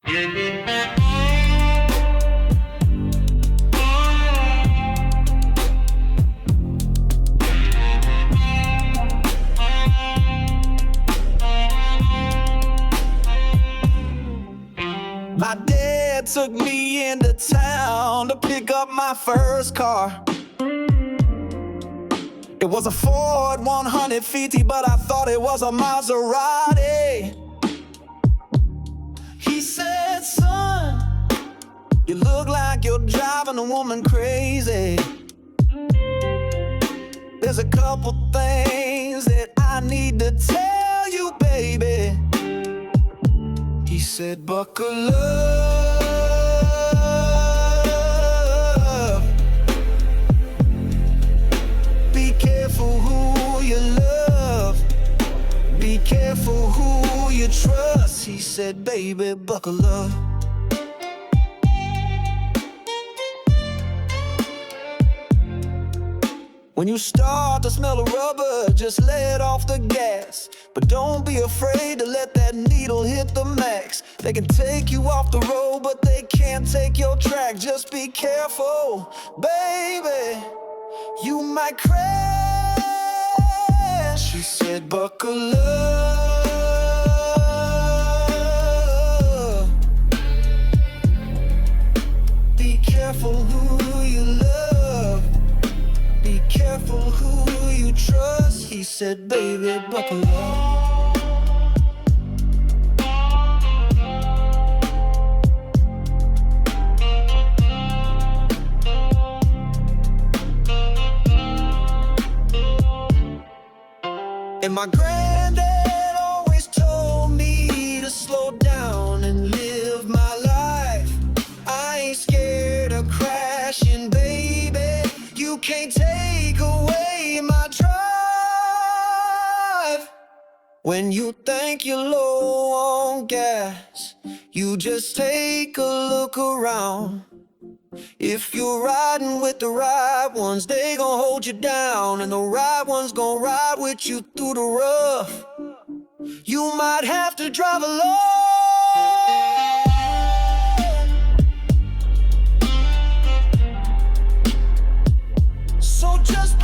My dad took me into town to pick up my first car. It was a Ford 150, but I thought it was a Maserati. He said, son, you look like you're driving a woman crazy. There's a couple things that I need to tell you, baby. He said, buckle up. Be careful who you love. Be careful who you trust. He said, baby, buckle up. When you start to smell the rubber, just let off the gas. But don't be afraid to let that needle hit the max. They can take you off the road, but they can't take your track. Just be careful, baby, you might crash. She said, buckle up. Be careful who you love. Be careful who you trust. He said, baby, buckle up. And my granddad always told me to slow down and live my life. I ain't scared of crashing, baby. You can't take away my drive. When you think you're low on gas, you just take a look around. If you're riding with the right ones, they gon' hold you down, and the right ones gon' ride with you through the rough. You might have to drive alone, so just